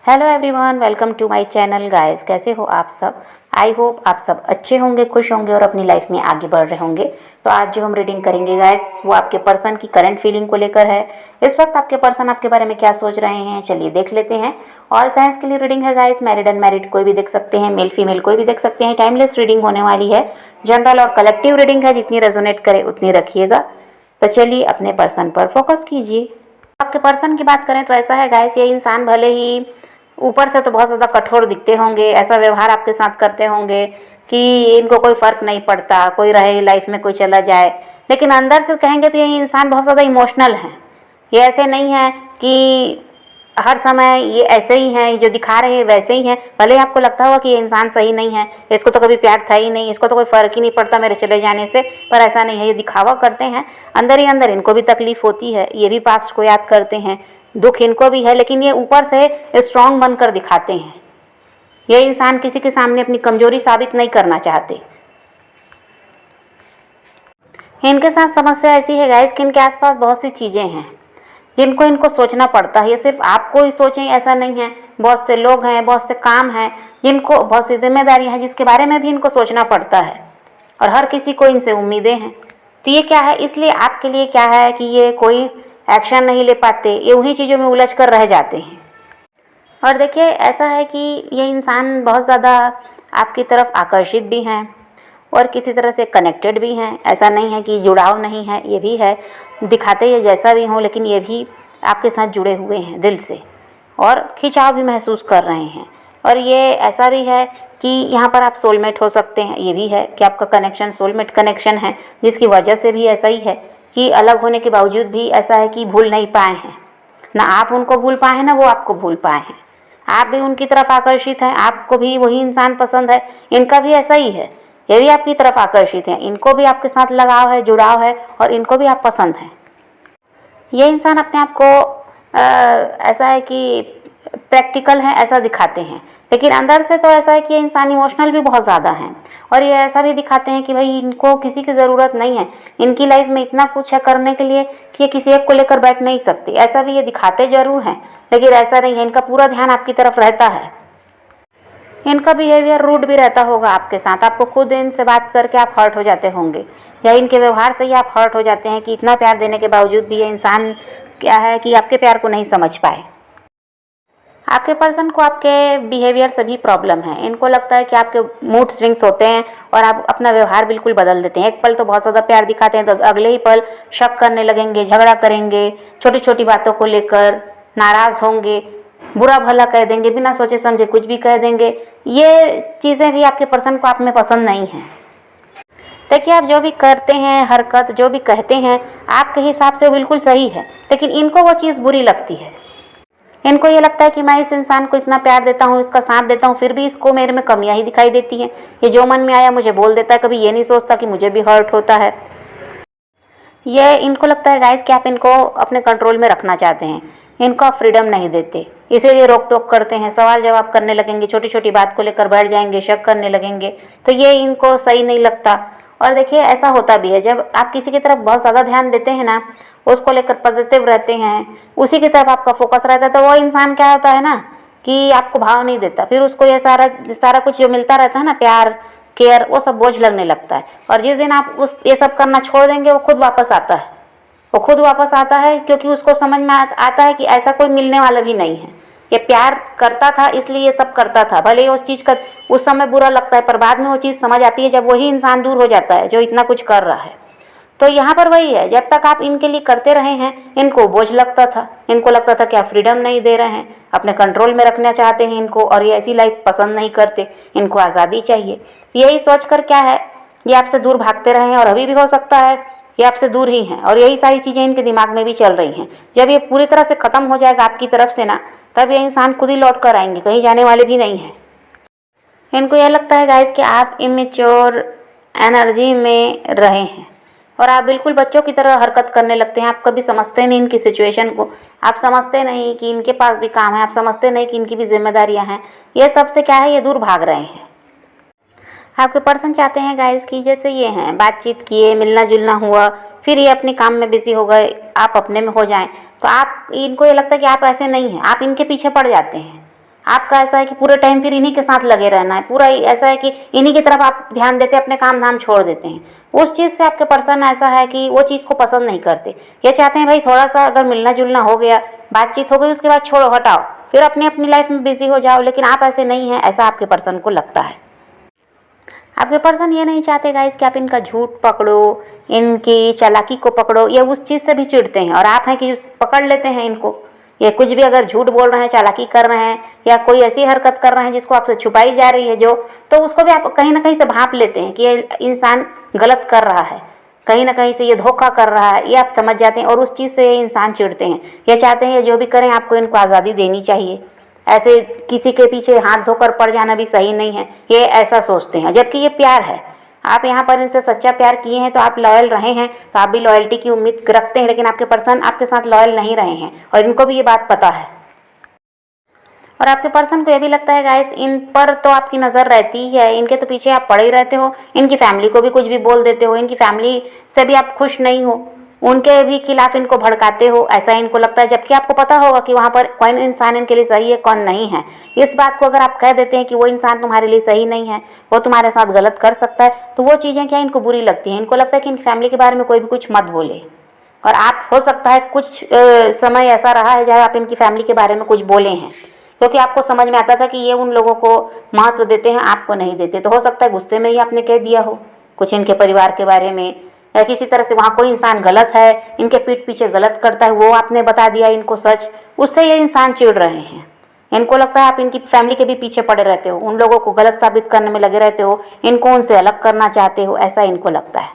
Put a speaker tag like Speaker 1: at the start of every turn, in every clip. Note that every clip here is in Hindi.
Speaker 1: Hello everyone, welcome to my channel guys. कैसे हो आप सब? आई होप आप सब अच्छे होंगे, खुश होंगे और अपनी लाइफ में आगे बढ़ रहे होंगे। तो आज जो हम रीडिंग करेंगे गाइस, वो आपके पर्सन की करंट फीलिंग को लेकर है। इस वक्त आपके पर्सन आपके बारे में क्या सोच रहे हैं, चलिए देख लेते हैं। ऑल साइंस के लिए रीडिंग है गाइस, मैरिड अनमैरिड कोई भी देख सकते हैं, मेल फीमेल कोई भी देख सकते हैं। टाइमलेस रीडिंग होने वाली है, जनरल और कलेक्टिव रीडिंग है, जितनी रेजोनेट करे उतनी रखिएगा। तो चलिए अपने पर्सन पर फोकस कीजिए। आपके पर्सन की बात करें तो ऐसा है गाइस, ये इंसान भले ही ऊपर से तो बहुत ज़्यादा कठोर दिखते होंगे, ऐसा व्यवहार आपके साथ करते होंगे कि इनको कोई फ़र्क नहीं पड़ता, कोई रहे लाइफ में कोई चला जाए, लेकिन अंदर से कहेंगे तो ये इंसान बहुत ज़्यादा इमोशनल है। ये ऐसे नहीं है कि हर समय ये ऐसे ही हैं, जो दिखा रहे हैं वैसे ही हैं। भले ही आपको लगता होगा कि ये इंसान सही नहीं है, इसको तो कभी प्यार था ही नहीं, इसको तो कोई फ़र्क ही नहीं पड़ता मेरे चले जाने से, पर ऐसा नहीं है। ये दिखावा करते हैं, अंदर ही अंदर इनको भी तकलीफ़ होती है, ये भी पास्ट को याद करते हैं, दुख इनको भी है, लेकिन ये ऊपर से स्ट्रांग बनकर दिखाते हैं। ये इंसान किसी के सामने अपनी कमजोरी साबित नहीं करना चाहते। इनके साथ समस्या ऐसी है गाइस कि इनके आसपास बहुत सी चीज़ें हैं जिनको इनको सोचना पड़ता है। ये सिर्फ आपको ही सोचें ऐसा नहीं है, बहुत से लोग हैं, बहुत से काम हैं, जिनको बहुत सी जिम्मेदारियां हैं, जिसके बारे में भी इनको सोचना पड़ता है, और हर किसी को इनसे उम्मीदें हैं। तो ये क्या है, इसलिए आपके लिए क्या है कि ये कोई एक्शन नहीं ले पाते, ये उन्हीं चीज़ों में उलझ कर रह जाते हैं। और देखिए ऐसा है कि ये इंसान बहुत ज़्यादा आपकी तरफ आकर्षित भी हैं और किसी तरह से कनेक्टेड भी हैं। ऐसा नहीं है कि जुड़ाव नहीं है, ये भी है, दिखाते ये जैसा भी हों, लेकिन ये भी आपके साथ जुड़े हुए हैं दिल से और खिंचाव भी महसूस कर रहे हैं। और ये ऐसा भी है कि यहाँ पर आप सोलमेट हो सकते हैं, ये भी है कि आपका कनेक्शन सोलमेट कनेक्शन है, जिसकी वजह से भी ऐसा ही है कि अलग होने के बावजूद भी ऐसा है कि भूल नहीं पाए हैं। ना आप उनको भूल पाए हैं, ना वो आपको भूल पाए हैं। आप भी उनकी तरफ आकर्षित हैं, आपको भी वही इंसान पसंद है, इनका भी ऐसा ही है, ये भी आपकी तरफ आकर्षित हैं, इनको भी आपके साथ लगाव है, जुड़ाव है, और इनको भी आप पसंद हैं। ये इंसान अपने आप को ऐसा है कि प्रैक्टिकल है ऐसा दिखाते हैं, लेकिन अंदर से तो ऐसा है कि ये इंसान इमोशनल भी बहुत ज़्यादा हैं। और ये ऐसा भी दिखाते हैं कि भाई इनको किसी की ज़रूरत नहीं है, इनकी लाइफ में इतना कुछ है करने के लिए कि ये किसी एक को लेकर बैठ नहीं सकती। ऐसा भी ये दिखाते ज़रूर हैं, लेकिन ऐसा नहीं है, इनका पूरा ध्यान आपकी तरफ रहता है। इनका बिहेवियर रूड भी रहता होगा आपके साथ, आपको खुद इनसे बात करके आप हर्ट हो जाते होंगे, या इनके व्यवहार से ही आप हर्ट हो जाते हैं कि इतना प्यार देने के बावजूद भी ये इंसान क्या है कि आपके प्यार को नहीं समझ पाए। आपके पर्सन को आपके बिहेवियर से भी प्रॉब्लम है। इनको लगता है कि आपके मूड स्विंग्स होते हैं और आप अपना व्यवहार बिल्कुल बदल देते हैं। एक पल तो बहुत ज़्यादा प्यार दिखाते हैं, तो अगले ही पल शक करने लगेंगे, झगड़ा करेंगे, छोटी छोटी बातों को लेकर नाराज़ होंगे, बुरा भला कह देंगे, बिना सोचे समझे कुछ भी कह देंगे। ये चीज़ें भी आपके पर्सन को आप में पसंद नहीं हैं। देखिए आप जो भी करते हैं, हरकत जो भी कहते हैं, आपके हिसाब से वो बिल्कुल सही है, लेकिन इनको वो चीज़ बुरी लगती है। इनको ये लगता है कि मैं इस इंसान को इतना प्यार देता हूँ, इसका साथ देता हूँ, फिर भी इसको मेरे में कमियां ही दिखाई देती हैं। ये जो मन में आया मुझे बोल देता है, कभी ये नहीं सोचता कि मुझे भी हर्ट होता है। ये इनको लगता है गाइस कि आप इनको अपने कंट्रोल में रखना चाहते हैं, इनको आप फ्रीडम नहीं देते, इसीलिए रोक टोक करते हैं, सवाल जवाब करने लगेंगे, छोटी छोटी बात को लेकर बैठ जाएंगे, शक करने लगेंगे। तो ये इनको सही नहीं लगता। और देखिए ऐसा होता भी है, जब आप किसी की तरफ बहुत ज़्यादा ध्यान देते हैं ना, उसको लेकर पॉजिटिव रहते हैं, उसी की तरफ आपका फोकस रहता है, तो वो इंसान क्या होता है ना कि आपको भाव नहीं देता। फिर उसको ये सारा कुछ जो मिलता रहता है ना, प्यार केयर, वो सब बोझ लगने लगता है। और जिस दिन आप ये सब करना छोड़ देंगे, वो खुद वापस आता है। वो खुद वापस आता है क्योंकि उसको समझ में आता है कि ऐसा कोई मिलने वाला भी नहीं है। ये प्यार करता था इसलिए ये सब करता था, भले ही उस चीज़ का उस समय बुरा लगता है, पर बाद में वो चीज़ समझ आती है जब वही इंसान दूर हो जाता है जो इतना कुछ कर रहा है। तो यहाँ पर वही है, जब तक आप इनके लिए करते रहे हैं, इनको बोझ लगता था, इनको लगता था कि आप फ्रीडम नहीं दे रहे हैं, अपने कंट्रोल में रखना चाहते हैं इनको, और ये ऐसी लाइफ पसंद नहीं करते, इनको आज़ादी चाहिए। यही सोच कर क्या है, ये आपसे दूर भागते रहे हैं, और अभी भी हो सकता है ये आपसे दूर ही हैं, और यही सारी चीज़ें इनके दिमाग में भी चल रही हैं। जब ये पूरी तरह से ख़त्म हो जाएगा आपकी तरफ से ना, तब ये इंसान खुद ही लौट कर आएंगे, कहीं जाने वाले भी नहीं हैं। इनको यह लगता है गाइस कि आप इमेच्योर एनर्जी में रहे हैं और आप बिल्कुल बच्चों की तरह हरकत करने लगते हैं। आप कभी समझते नहीं इनकी सिचुएशन को, आप समझते नहीं कि इनके पास भी काम है, आप समझते नहीं कि इनकी भी जिम्मेदारियां हैं। ये सबसे क्या है, ये दूर भाग रहे हैं। आपके पर्सन चाहते हैं गाइस कि जैसे ये हैं, बातचीत किए, मिलना जुलना हुआ, फिर ये अपने काम में बिजी हो गए, आप अपने में हो जाएं, तो आप इनको ये लगता है कि आप ऐसे नहीं हैं, आप इनके पीछे पड़ जाते हैं। आपका ऐसा है कि पूरे टाइम फिर इन्हीं के साथ लगे रहना है, पूरा ऐसा है कि इन्हीं की तरफ आप ध्यान देते हैं, अपने काम धाम छोड़ देते हैं। उस चीज़ से आपके पर्सन ऐसा है कि वो चीज़ को पसंद नहीं करते। ये चाहते हैं भाई थोड़ा सा अगर मिलना जुलना हो गया, बातचीत हो गई, उसके बाद छोड़ो, हटाओ, फिर अपनी अपनी लाइफ में बिजी हो जाओ। लेकिन आप ऐसे नहीं हैं, ऐसा आपके पर्सन को लगता है। आपके पर्सन ये नहीं चाहते गाइस कि आप इनका झूठ पकड़ो, इनकी चालाकी को पकड़ो, या उस चीज़ से भी चिढ़ते हैं। और आप हैं कि पकड़ लेते हैं इनको। ये कुछ भी अगर झूठ बोल रहे हैं, चालाकी कर रहे हैं, या कोई ऐसी हरकत कर रहे हैं जिसको आपसे छुपाई जा रही है जो, तो उसको भी आप कहीं ना कहीं से भांप लेते हैं कि ये इंसान गलत कर रहा है, कहीं ना कहीं से ये धोखा कर रहा है, ये आप समझ जाते हैं। और उस चीज़ से ये इंसान चिढ़ते हैं। ये चाहते हैं ये जो भी करें आपको इनको आज़ादी देनी चाहिए। ऐसे किसी के पीछे हाथ धोकर पड़ जाना भी सही नहीं है, ये ऐसा सोचते हैं। जबकि ये प्यार है, आप यहाँ पर इनसे सच्चा प्यार किए हैं तो आप लॉयल रहे हैं, तो आप भी लॉयल्टी की उम्मीद रखते हैं। लेकिन आपके पर्सन आपके साथ लॉयल नहीं रहे हैं और इनको भी ये बात पता है। और आपके पर्सन को ये भी लगता है गाइस, इन पर तो आपकी नज़र रहती ही है, इनके तो पीछे आप पड़े ही रहते हो, इनकी फैमिली को भी कुछ भी बोल देते हो, इनकी फैमिली से भी आप खुश नहीं हो, उनके भी खिलाफ इनको भड़काते हो, ऐसा इनको लगता है। जबकि आपको पता होगा कि वहाँ पर कौन इंसान इनके लिए सही है, कौन नहीं है। इस बात को अगर आप कह देते हैं कि वो इंसान तुम्हारे लिए सही नहीं है, वो तुम्हारे साथ गलत कर सकता है, तो वो चीज़ें क्या इनको बुरी लगती हैं। इनको लगता है कि इनकी फैमिली के बारे में कोई भी कुछ मत बोले। और आप हो सकता है कुछ समय ऐसा रहा है जहाँ आप इनकी फैमिली के बारे में कुछ बोले हैं, क्योंकि आपको समझ में आता था कि ये उन लोगों को महत्व देते हैं, आपको नहीं देते। तो हो सकता है गुस्से में ही आपने कह दिया हो कुछ इनके परिवार के बारे में, या किसी तरह से वहाँ कोई इंसान गलत है, इनके पीठ पीछे गलत करता है, वो आपने बता दिया इनको सच, उससे ये इंसान चिढ़ रहे हैं। इनको लगता है आप इनकी फैमिली के भी पीछे पड़े रहते हो, उन लोगों को गलत साबित करने में लगे रहते हो, इनको उनसे अलग करना चाहते हो, ऐसा इनको लगता है।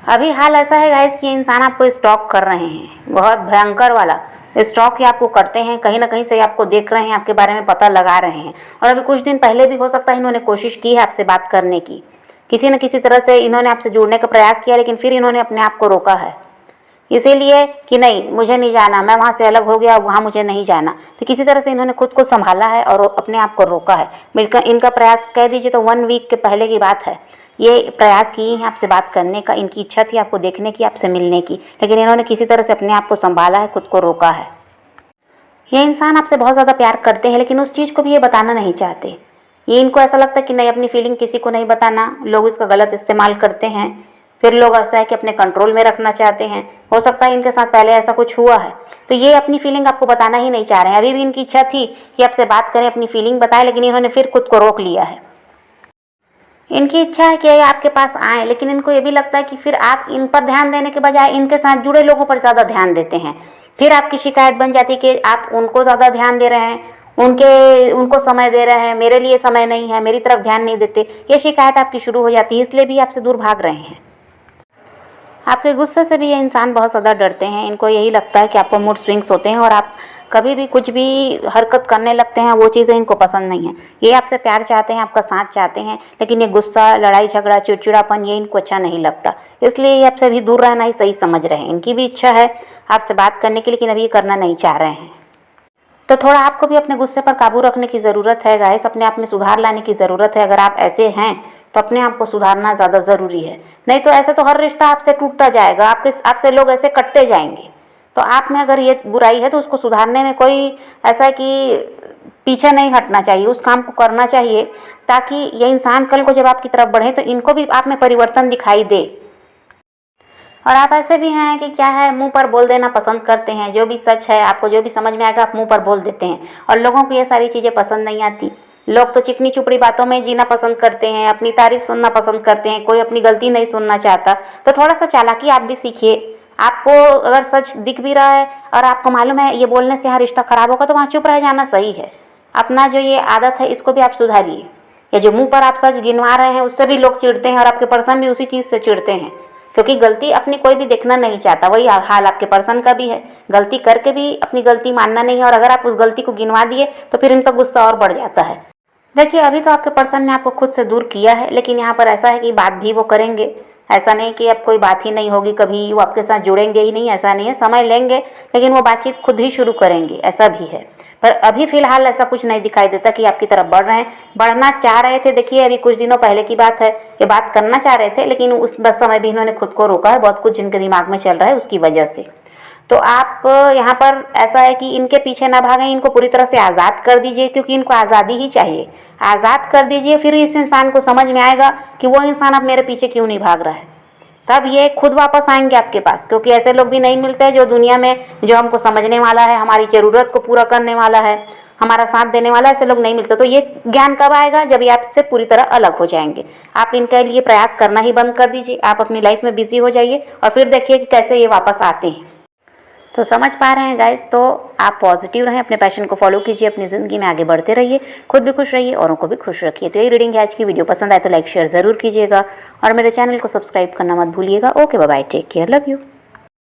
Speaker 1: अभी हाल ऐसा है गाइस कि इंसान आपको स्टॉक कर रहे हैं, बहुत भयंकर वाला स्टॉक ही आपको करते हैं। कहीं ना कहीं से आपको देख रहे हैं, आपके बारे में पता लगा रहे हैं। और अभी कुछ दिन पहले भी हो सकता है इन्होंने कोशिश की है आपसे बात करने की, किसी न किसी तरह से इन्होंने आपसे जुड़ने का प्रयास किया, लेकिन फिर इन्होंने अपने आप को रोका है, इसीलिए कि नहीं मुझे नहीं जाना, मैं वहाँ से अलग हो गया, वहाँ मुझे नहीं जाना। तो किसी तरह से इन्होंने खुद को संभाला है और अपने आप को रोका है। मिलकर इनका प्रयास कह दीजिए तो 1 वीक के पहले की बात है, ये प्रयास किए हैं आपसे बात करने का, इनकी इच्छा थी आपको देखने की, आपसे मिलने की, लेकिन इन्होंने किसी तरह से अपने आप को संभाला है, खुद को रोका है। ये इंसान आपसे बहुत ज़्यादा प्यार करते हैं, लेकिन उस चीज़ को भी ये बताना नहीं चाहते। ये इनको ऐसा लगता है कि नहीं, अपनी फीलिंग किसी को नहीं बताना, लोग इसका गलत इस्तेमाल करते हैं, फिर लोग ऐसा है कि अपने कंट्रोल में रखना चाहते हैं। हो सकता है इनके साथ पहले ऐसा कुछ हुआ है, तो ये अपनी फीलिंग आपको बताना ही नहीं चाह रहे हैं। अभी भी इनकी इच्छा थी कि आपसे बात करें, अपनी फीलिंग बताएं, लेकिन इन्होंने फिर खुद को रोक लिया है। इनकी इच्छा है कि ये आपके पास आए, लेकिन इनको ये भी लगता है कि फिर आप इन पर ध्यान देने के बजाय इनके साथ जुड़े लोगों पर ज़्यादा ध्यान देते हैं। फिर आपकी शिकायत बन जाती है कि आप उनको ज़्यादा ध्यान दे रहे हैं, उनको समय दे रहे हैं, मेरे लिए समय नहीं है, मेरी तरफ ध्यान नहीं देते। ये शिकायत आपकी शुरू हो जाती है, इसलिए भी आपसे दूर भाग रहे हैं। आपके गुस्से से भी ये इंसान बहुत ज़्यादा डरते हैं। इनको यही लगता है कि आपको मूड स्विंग्स होते हैं और आप कभी भी कुछ भी हरकत करने लगते हैं, वो चीज़ें इनको पसंद नहीं है। ये आपसे प्यार चाहते हैं, आपका साथ चाहते हैं, लेकिन ये गुस्सा, लड़ाई झगड़ा, चिड़चिड़ापन ये इनको अच्छा नहीं लगता, इसलिए ये आपसे भी दूर रहना ही सही समझ रहे हैं। इनकी भी इच्छा है आपसे बात करने की, लेकिन अभी ये करना नहीं चाह रहे हैं। तो थोड़ा आपको भी अपने गुस्से पर काबू रखने की ज़रूरत है गाइस, अपने आप में सुधार लाने की ज़रूरत है। अगर आप ऐसे हैं तो अपने आप को सुधारना ज़्यादा ज़रूरी है, नहीं तो ऐसे तो हर रिश्ता आपसे टूटता जाएगा, आपसे लोग ऐसे कटते जाएंगे। तो आप में अगर ये बुराई है तो उसको सुधारने में कोई ऐसा है कि पीछे नहीं हटना चाहिए, उस काम को करना चाहिए, ताकि ये इंसान कल को जब आपकी तरफ बढ़े तो इनको भी आप में परिवर्तन दिखाई दे। और आप ऐसे भी हैं कि क्या है, मुंह पर बोल देना पसंद करते हैं, जो भी सच है, आपको जो भी समझ में आएगा आप मुंह पर बोल देते हैं। और लोगों को ये सारी चीज़ें पसंद नहीं आती। लोग तो चिकनी चुपड़ी बातों में जीना पसंद करते हैं, अपनी तारीफ सुनना पसंद करते हैं, कोई अपनी गलती नहीं सुनना चाहता। तो थोड़ा सा चालाकी आप भी सीखिए। आपको अगर सच दिख भी रहा है और आपको मालूम है ये बोलने से यहाँ रिश्ता खराब होगा, तो वहाँ चुप रह जाना सही है। अपना जो ये आदत है इसको भी आप सुधारिए। या जो मुँह पर आप सच गिनवा रहे हैं उससे भी लोग चिढ़ते हैं, और आपके पर्सन भी उसी चीज़ से चिढ़ते हैं, क्योंकि गलती अपनी कोई भी देखना नहीं चाहता। वही हाल आपके पर्सन का भी है, गलती करके भी अपनी गलती मानना नहीं है, और अगर आप उस गलती को गिनवा दिए तो फिर इनका गुस्सा और बढ़ जाता है। देखिए अभी तो आपके पर्सन ने आपको खुद से दूर किया है, लेकिन यहाँ पर ऐसा है कि बात भी वो करेंगे। ऐसा नहीं कि अब कोई बात ही नहीं होगी, कभी वो आपके साथ जुड़ेंगे ही नहीं, ऐसा नहीं है। समय लेंगे लेकिन वो बातचीत खुद ही शुरू करेंगे, ऐसा भी है। पर अभी फ़िलहाल ऐसा कुछ नहीं दिखाई देता कि आपकी तरफ बढ़ रहे हैं। बढ़ना चाह रहे थे, देखिए अभी कुछ दिनों पहले की बात है, ये बात करना चाह रहे थे, लेकिन उस समय भी इन्होंने खुद को रोका है। बहुत कुछ जिनके दिमाग में चल रहा है उसकी वजह से। तो आप यहाँ पर ऐसा है कि इनके पीछे ना भागें, इनको पूरी तरह से आज़ाद कर दीजिए, क्योंकि इनको आज़ादी ही चाहिए। आज़ाद कर दीजिए, फिर इस इंसान को समझ में आएगा कि वो इंसान अब मेरे पीछे क्यों नहीं भाग रहा है। तब ये खुद वापस आएंगे आपके पास, क्योंकि ऐसे लोग भी नहीं मिलते जो दुनिया में जो हमको समझने वाला है, हमारी ज़रूरत को पूरा करने वाला है, हमारा साथ देने वाला, ऐसे लोग नहीं मिलते। तो ये ज्ञान कब आएगा? जब ये आपसे पूरी तरह अलग हो जाएंगे। आप इनके लिए प्रयास करना ही बंद कर दीजिए, आप अपनी लाइफ में बिजी हो जाइए और फिर देखिए कि कैसे ये वापस आते हैं। तो समझ पा रहे हैं गाइस? तो आप पॉजिटिव रहें, अपने पैशन को फॉलो कीजिए, अपनी ज़िंदगी में आगे बढ़ते रहिए, खुद भी खुश रहिए, औरों को भी खुश रखिए। तो ये रीडिंग है आज की। वीडियो पसंद आए तो लाइक शेयर ज़रूर कीजिएगा और मेरे चैनल को सब्सक्राइब करना मत भूलिएगा। Okay, bye bye, take care, love you.